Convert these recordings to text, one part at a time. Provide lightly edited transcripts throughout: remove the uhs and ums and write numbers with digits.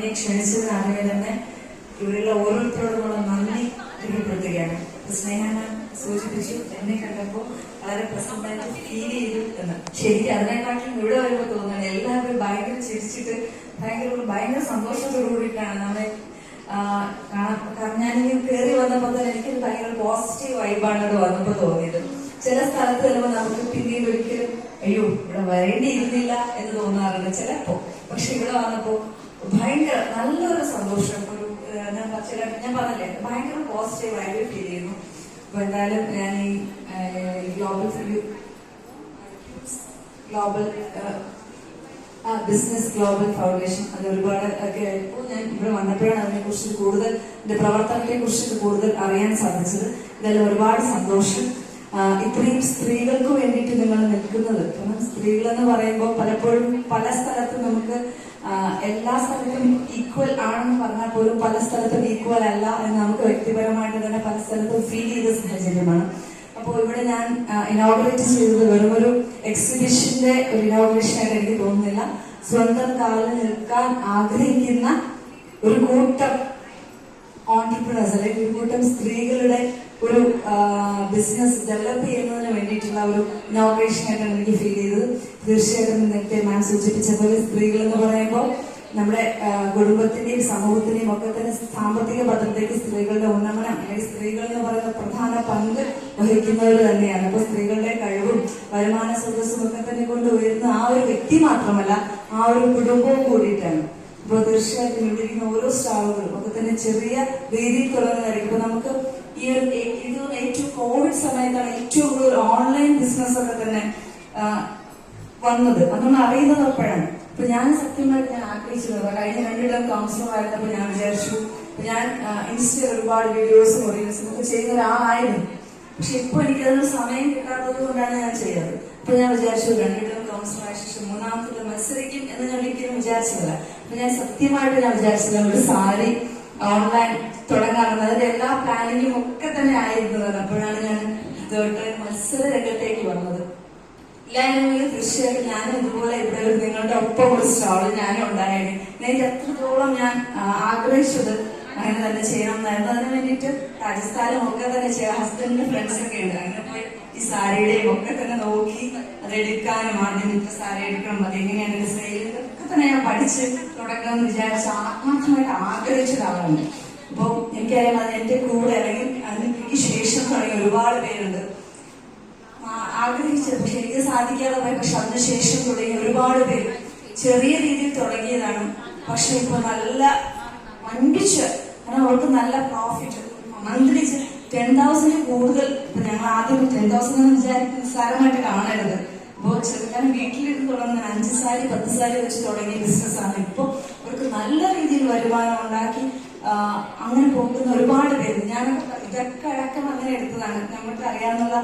എന്നെ ക്ഷണിച്ചതിന് ആദ്യമേ തന്നെ ഇവരുള്ള ഓരോരുത്തരോടുമുള്ള നന്ദി രേഖപ്പെടുത്തുകയാണ്. സ്നേഹന സൂചിപ്പിച്ചു, എന്നെ കണ്ടപ്പോൾ വളരെ പ്രസന്നമായിട്ട് ഫീൽ ചെയ്തു എന്ന്. ശരിക്കും അതിനെക്കാട്ടിലും ഇവിടെ വരുമ്പോൾ തോന്നുന്നത് എല്ലാവരും ഭയങ്കര ചിരിച്ചിട്ട് ഭയങ്കര സന്തോഷത്തോടു കൂടിയിട്ടാണ് നമ്മളെ കാരണം ഞാനിങ്ങനെ കയറി വന്നപ്പോൾ തന്നെ എനിക്കൊരു ഭയങ്കര പോസിറ്റീവ് വൈബാണ് ഇവിടെ വന്നപ്പോൾ തോന്നിയത്. ചില സ്ഥലത്ത് വരുമ്പോൾ നമുക്ക് പിന്നീട് ഒരിക്കലും അയ്യോ ഇവിടെ വരേണ്ടിയിരുന്നില്ല എന്ന് തോന്നാറുണ്ട് ചിലപ്പോ. പക്ഷെ ഇവിടെ വന്നപ്പോ ഭയങ്കര നല്ലൊരു സന്തോഷം, ഒരു ഞാൻ പറഞ്ഞില്ലേ ഭയങ്കര പോസിറ്റീവ് ആയിട്ട് ഫീൽ ചെയ്യുന്നു. അപ്പൊ എന്തായാലും ഞാൻ ഈ ഗ്ലോബൽ ബിസിനസ് ഗ്ലോബൽ ഫൗണ്ടേഷൻ അത് ഒരുപാട് ഒക്കെ ഇപ്പോൾ ഞാൻ ഇവിടെ വന്നപ്പോഴാണ് അതിനെ കുറിച്ച് കൂടുതൽ എന്റെ പ്രവർത്തനത്തെ കുറിച്ച് കൂടുതൽ അറിയാൻ സാധിച്ചത്. ഇതെല്ലാം ഒരുപാട് സന്തോഷം. ഇത്രയും സ്ത്രീകൾക്ക് വേണ്ടിയിട്ട് നിങ്ങൾ നിൽക്കുന്നത്, കാരണം സ്ത്രീകൾ എന്ന് പറയുമ്പോൾ പലപ്പോഴും പല സ്ഥലത്തും നമുക്ക് എല്ലാ സ്ഥലത്തും ഈക്വൽ ആണെന്ന് പറഞ്ഞാൽ പോലും പല സ്ഥലത്തും ഈക്വൽ അല്ല എന്ന് നമുക്ക് വ്യക്തിപരമായിട്ട് തന്നെ പല സ്ഥലത്തും ഫീൽ ചെയ്ത സാഹചര്യമാണ്. അപ്പോൾ ഇവിടെ ഞാൻ ഇനോഗ്രേറ്റ് ചെയ്തത് വെറും ഒരു എക്സിബിഷന്റെ ഒരു ഇനോഗ്രേഷൻ ആയിട്ട് എനിക്ക് തോന്നുന്നില്ല. സ്വന്തം കാലിൽ നിൽക്കാൻ ആഗ്രഹിക്കുന്ന ഒരു കൂട്ടം ഓൺടർപ്രണേഴ്സ് അല്ലെങ്കിൽ ഒരു കൂട്ടം സ്ത്രീകളുടെ ഒരു ബിസിനസ് ഡെവലപ്പ് ചെയ്യുന്നതിന് വേണ്ടിയിട്ടുള്ള ഒരു ഇനോഗ്രേഷൻ ആയിട്ടാണ് എനിക്ക് ഫീൽ ചെയ്തത്. തീർച്ചയായിട്ടും നേരത്തെ മാം സൂചിപ്പിച്ച പോലെ സ്ത്രീകൾ എന്ന് പറയുമ്പോൾ നമ്മുടെ കുടുംബത്തിന്റെയും സമൂഹത്തിന്റെയും ഒക്കെ തന്നെ സാമ്പത്തിക ഭദ്രതയ്ക്ക് സ്ത്രീകളുടെ ഉന്നമനം അല്ലെങ്കിൽ സ്ത്രീകൾ എന്ന് പറയുന്ന പ്രധാന പങ്ക് വഹിക്കുന്നവർ തന്നെയാണ്. അപ്പൊ സ്ത്രീകളുടെ കഴിവും വരുമാന സ്രോതസ്സും ഒക്കെ തന്നെ കൊണ്ട് ഉയരുന്ന ആ ഒരു വ്യക്തി മാത്രമല്ല, ആ ഒരു കുടുംബവും കൂടിയിട്ടാണ്. അപ്പൊ തീർച്ചയായിട്ടും ഇവിടെ ഇരിക്കുന്ന ഓരോ സ്റ്റാളുകളും ഒക്കെ തന്നെ ചെറിയ രീതിയിൽ തുടങ്ങുന്നതായിരിക്കും. ഇപ്പൊ നമുക്ക് ഈ ഒരു ഏറ്റവും കോവിഡ് സമയത്താണ് ഏറ്റവും കൂടുതൽ ഓൺലൈൻ ബിസിനസ് ഒക്കെ തന്നെ വന്നത്. അതൊന്നും അറിയുന്നത് അപ്പോഴാണ്. അപ്പൊ ഞാൻ സത്യമായിട്ട് ഞാൻ ആഗ്രഹിച്ചിരുന്നത് കഴിഞ്ഞ 2 ടേം കൗൺസിലർ ആയിരുന്നപ്പോൾ ഞാൻ വിചാരിച്ചു, ഞാൻ ഇൻസ്റ്റയിൽ ഒരുപാട് വീഡിയോസും റീൽസും ഒക്കെ ചെയ്യുന്ന ഒരാളായിരുന്നു. പക്ഷെ ഇപ്പൊ എനിക്കതിന് സമയം കിട്ടാത്തത് കൊണ്ടാണ് ഞാൻ ചെയ്തത്. അപ്പൊ ഞാൻ വിചാരിച്ചു 2 ടേം കൗൺസിലർ ആയ ശേഷം 3ാമത്തെ മത്സരിക്കും എന്ന് ഞാൻ ഒരിക്കലും വിചാരിച്ചില്ല. അപ്പൊ ഞാൻ സത്യമായിട്ട് ഞാൻ വിചാരിച്ചില്ല ഒരു സാരി ഓൺലൈൻ തുടങ്ങാറുണ്ട്. അതിന്റെ എല്ലാ പ്ലാനിങ്ങും ഒക്കെ തന്നെ ആയിരുന്നത്. അപ്പോഴാണ് ഞാൻ മത്സര രംഗത്തേക്ക് വന്നത്. ഇല്ലായിരുന്നെങ്കിൽ തീർച്ചയായിട്ടും ഞാനും ഇതുപോലെ ഇവിടെ നിങ്ങളുടെ ഒപ്പം ഒരു സ്റ്റാള് ഞാനും ഉണ്ടായിരുന്നു. എനിക്ക് എത്രത്തോളം ഞാൻ ആഗ്രഹിച്ചത് അങ്ങനെ തന്നെ ചെയ്യണം എന്നായിരുന്നു. അതിന് വേണ്ടിയിട്ട് രാജസ്ഥാനും ഒക്കെ തന്നെ ചെയ്യാം. ഹസ്ബൻഡിന്റെ ഫ്രണ്ട്സ് ഒക്കെ ഉണ്ട്. അങ്ങനെ പോയി ഈ സാരിയുടെയും ഒക്കെ തന്നെ നോക്കി അത് എടുക്കാനും ആദ്യം സാരി എടുക്കണം, അതെങ്ങനെയാണ് ഡിസൈൻ ഒക്കെ തന്നെ ഞാൻ പഠിച്ച് തുടങ്ങണമെന്ന് വിചാരിച്ച് ആത്മാർത്ഥമായിട്ട് ആഗ്രഹിച്ചതാവുന്നുണ്ട്. അപ്പൊ എനിക്കറിയാം അത് എന്റെ കൂടെ അല്ലെങ്കിൽ അതിന് ശേഷം തുടങ്ങിയ ഒരുപാട് പേരുണ്ട് ആഗ്രഹിച്ചത്. പക്ഷെ എനിക്ക് സാധിക്കാതെ പോയി. പക്ഷെ അതിനുശേഷം തുടങ്ങിയ ഒരുപാട് പേര് ചെറിയ രീതിയിൽ തുടങ്ങിയതാണ്. പക്ഷെ ഇപ്പൊ നല്ല വൻപിച്ച്, കാരണം അവർക്ക് നല്ല പ്രോഫിറ്റ് മന്ത്ലി 10,000 കൂടുതൽ. ഇപ്പൊ ഞങ്ങൾ ആദ്യം 10,000 എന്ന് വിചാരിക്കുന്ന നിസ്സാരമായിട്ട് കാണരുത്. ഇപ്പൊ ചെറുക്കാൻ വീട്ടിലിരുന്ന് തുടങ്ങുന്ന 5 സാരി 10 സാരി വെച്ച് തുടങ്ങിയ ബിസിനസ്സാണ്. ഇപ്പൊ അവർക്ക് നല്ല രീതിയിൽ വരുമാനം ഉണ്ടാക്കി അങ്ങനെ പോകുന്ന ഒരുപാട് പേര്. ഇതൊക്കെ അടക്കം അങ്ങനെ എടുത്തതാണ്. നമുക്ക് അറിയാവുന്ന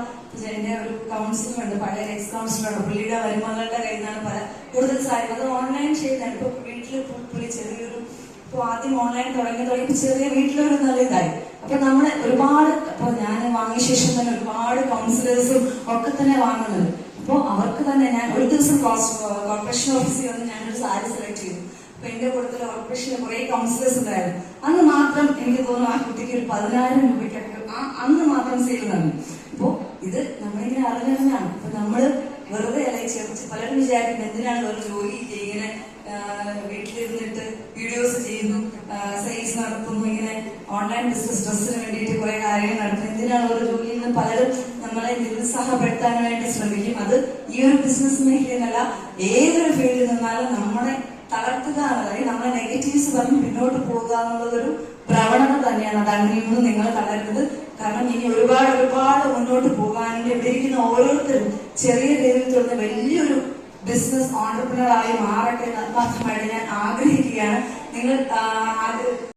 എന്റെ ഒരു കൗൺസിലറുണ്ട്, പഴയ എക്സ് കൗൺസിലറുണ്ട്. പുള്ളിയുടെ വരുമാനങ്ങളുടെ കയ്യിൽ നിന്നാണ് കൂടുതൽ സാരി അത് ഓൺലൈൻ ചെയ്യുന്നതാണ്. ഇപ്പൊ വീട്ടിൽ പുള്ളി ചെറിയൊരു ഇപ്പൊ ആദ്യം ഓൺലൈൻ തുടങ്ങി ചെറിയ വീട്ടിലൊരു നല്ല ഇതായി. അപ്പൊ നമ്മള് ഒരുപാട് അപ്പൊ ഞാൻ വാങ്ങിയ ശേഷം തന്നെ ഒരുപാട് കൗൺസിലേഴ്സും ഒക്കെ തന്നെ വാങ്ങുന്നുണ്ട്. അപ്പൊ അവർക്ക് തന്നെ ഞാൻ ഒരു ദിവസം കോർപ്പറേഷൻ ഓഫീസിൽ വന്ന് ഞാനൊരു സാരി സെലക്ട് ചെയ്തു. അപ്പൊ എന്റെ കൂട്ടത്തില് കോർപ്പറേഷനിൽ കുറെ കൗൺസിലേഴ്സ് ഉണ്ടായിരുന്നു. അന്ന് മാത്രം എനിക്ക് തോന്നുന്നു ആ കുട്ടിക്ക് ഒരു 10,000 രൂപയ്ക്കൊക്കെ അന്ന് മാത്രം സെയിൽ നടന്നു. അപ്പൊ ഇത് നമ്മളിങ്ങനെ അറിഞ്ഞതാണ്. അപ്പൊ നമ്മള് വെറുതെ അല്ലെ ചേർച്ച് പലരും വിചാരിക്കും എന്തിനാണ് ഒരു ജോലി ഇങ്ങനെ വീട്ടിലിരുന്നിട്ട് വീഡിയോസ് ചെയ്യുന്നു, സെയിൽസ് നടത്തുന്നു, ഇങ്ങനെ ഓൺലൈൻ ബിസിനസ് ഡ്രസ്സിന് വേണ്ടിയിട്ട് കുറെ കാര്യങ്ങൾ നടത്തുന്നു, എന്തിനാണ് ഒരു ജോലിയിൽ നിന്ന് പലരും നമ്മളെ നിരുത്സാഹപ്പെടുത്താൻ വേണ്ടി ശ്രമിക്കും. അത് ഈ ഒരു ബിസിനസ് മേഖലയിലല്ല, ഏതൊരു ഫീൽഡിൽ നിന്നാലും നമ്മളെ തളർത്തുക എന്നുള്ളത്, നമ്മളെ നെഗറ്റീവ്സ് പറഞ്ഞ് പിന്നോട്ട് പോകുക എന്നുള്ളതൊരു പ്രവണത തന്നെയാണ്. അത് അങ്ങനെയൊന്നും നിങ്ങൾ തളരരുത്. കാരണം ഇനി ഒരുപാട് മുന്നോട്ട് പോകാനും ഇവിടെ ഇരിക്കുന്ന ഓരോരുത്തരും ചെറിയ രീതിയിൽ തുടർന്ന് വലിയൊരു ബിസിനസ് ഓൺടർപ്രണർ ആയി മാറട്ടെ എന്ന് ആത്മാർത്ഥമായിട്ട് ഞാൻ ആഗ്രഹിക്കുകയാണ്. നിങ്ങൾ